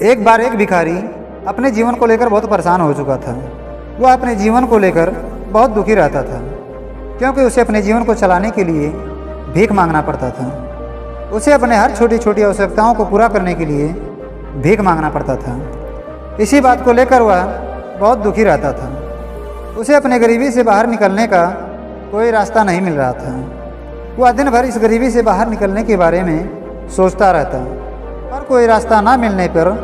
एक बार एक भिखारी अपने जीवन को लेकर बहुत परेशान हो चुका था। वह अपने जीवन को लेकर बहुत दुखी रहता था, क्योंकि उसे अपने जीवन को चलाने के लिए भीख मांगना पड़ता था। उसे अपने हर छोटी छोटी आवश्यकताओं को पूरा करने के लिए भीख मांगना पड़ता था। इसी बात को लेकर वह बहुत दुखी रहता था। उसे अपने गरीबी से बाहर निकलने का कोई रास्ता नहीं मिल रहा था। वह दिन भर इस गरीबी से बाहर निकलने के बारे में सोचता रहता, पर कोई रास्ता ना मिलने पर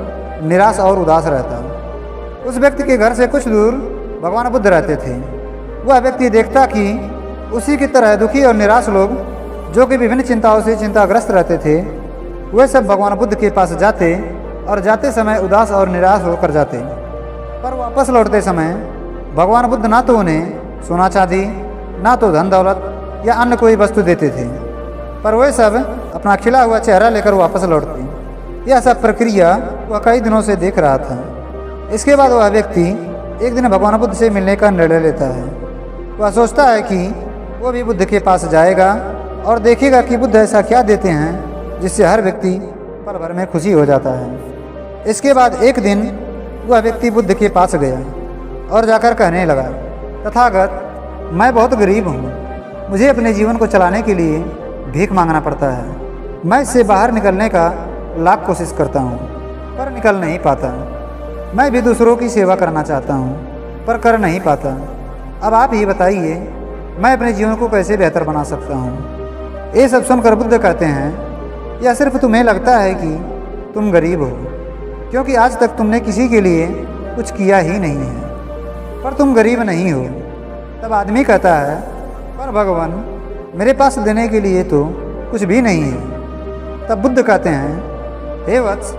निराश और उदास रहता। उस व्यक्ति के घर से कुछ दूर भगवान बुद्ध रहते थे। वह व्यक्ति देखता कि उसी की तरह दुखी और निराश लोग, जो कि विभिन्न चिंताओं से चिंताग्रस्त रहते थे, वे सब भगवान बुद्ध के पास जाते और जाते समय उदास और निराश होकर जाते। पर वापस लौटते समय भगवान बुद्ध ना तो उन्हें सोना चांदी, ना तो धन दौलत या अन्य कोई वस्तु देते थे, पर वे सब अपना खिला हुआ चेहरा लेकर वापस लौटते। यह सब प्रक्रिया वह कई दिनों से देख रहा था। इसके बाद वह व्यक्ति एक दिन भगवान बुद्ध से मिलने का निर्णय लेता है। वह सोचता है कि वो भी बुद्ध के पास जाएगा और देखेगा कि बुद्ध ऐसा क्या देते हैं जिससे हर व्यक्ति पल भर में खुशी हो जाता है। इसके बाद एक दिन वह व्यक्ति बुद्ध के पास गया और जाकर कहने लगा, तथागत, मैं बहुत गरीब हूँ। मुझे अपने जीवन को चलाने के लिए भीख मांगना पड़ता है। मैं इससे बाहर निकलने का लाख कोशिश करता हूँ, पर निकल नहीं पाता। मैं भी दूसरों की सेवा करना चाहता हूँ, पर कर नहीं पाता। अब आप ही बताइए, मैं अपने जीवन को कैसे बेहतर बना सकता हूँ। ये सब सुनकर बुद्ध कहते हैं, यह सिर्फ तुम्हें लगता है कि तुम गरीब हो, क्योंकि आज तक तुमने किसी के लिए कुछ किया ही नहीं है, पर तुम गरीब नहीं हो। तब आदमी कहता है, पर भगवान, मेरे पास देने के लिए तो कुछ भी नहीं है। तब बुद्ध कहते हैं, हे वत्स,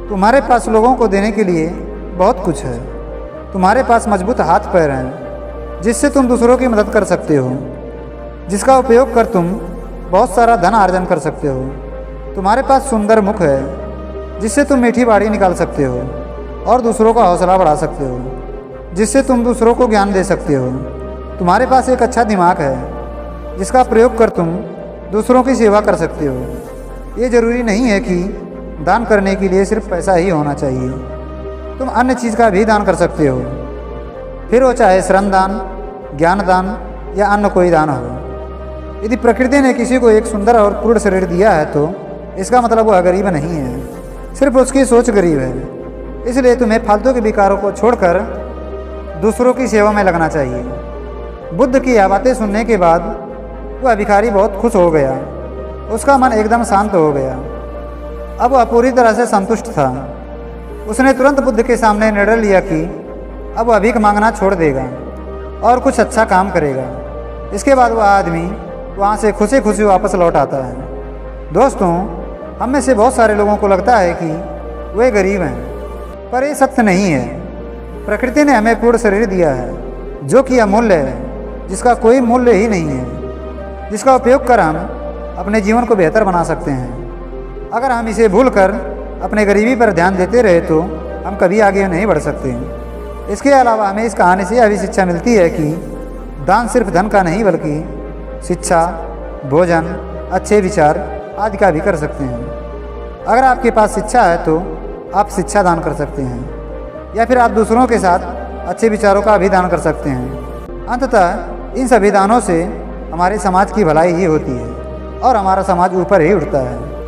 तुम्हारे पास लोगों को देने के लिए बहुत कुछ है। तुम्हारे पास मजबूत हाथ पैर हैं, जिससे तुम दूसरों की मदद कर सकते हो, जिसका उपयोग कर तुम बहुत सारा धन अर्जन कर सकते हो। तुम्हारे पास सुंदर मुख है, जिससे तुम मीठी बाणी निकाल सकते हो और दूसरों का हौसला बढ़ा सकते हो, जिससे तुम दूसरों को ज्ञान दे सकते हो। तुम्हारे पास एक अच्छा दिमाग है, जिसका प्रयोग कर तुम दूसरों की सेवा कर सकते हो। ये जरूरी नहीं है कि दान करने के लिए सिर्फ पैसा ही होना चाहिए। तुम अन्य चीज़ का भी दान कर सकते हो, फिर वो चाहे श्रम दान, ज्ञान दान या अन्य कोई दान हो। यदि प्रकृति ने किसी को एक सुंदर और पूर्ण शरीर दिया है, तो इसका मतलब वह गरीब नहीं है, सिर्फ उसकी सोच गरीब है। इसलिए तुम्हें फालतू के विकारों को छोड़कर दूसरों की सेवा में लगना चाहिए। बुद्ध की यह बातें सुनने के बाद वह भिखारी बहुत खुश हो गया। उसका मन एकदम शांत हो गया। अब वह पूरी तरह से संतुष्ट था। उसने तुरंत बुद्ध के सामने निर्णय लिया कि अब वह भीख मांगना छोड़ देगा और कुछ अच्छा काम करेगा। इसके बाद वह आदमी वहाँ से खुशी खुशी वापस लौट आता है। दोस्तों, हम में से बहुत सारे लोगों को लगता है कि वे गरीब हैं, पर ये सत्य नहीं है। प्रकृति ने हमें पूर्ण शरीर दिया है, जो कि अमूल्य है, जिसका कोई मूल्य ही नहीं है, जिसका उपयोग कर हम अपने जीवन को बेहतर बना सकते हैं। अगर हम इसे भूलकर अपने गरीबी पर ध्यान देते रहे, तो हम कभी आगे नहीं बढ़ सकते। इसके अलावा हमें इस कहानी से यह भी शिक्षा मिलती है कि दान सिर्फ धन का नहीं, बल्कि शिक्षा, भोजन, अच्छे विचार आदि का भी कर सकते हैं। अगर आपके पास शिक्षा है, तो आप शिक्षा दान कर सकते हैं, या फिर आप दूसरों के साथ अच्छे विचारों का भी दान कर सकते हैं। अंततः इन सभी दानों से हमारे समाज की भलाई ही होती है और हमारा समाज ऊपर ही उठता है।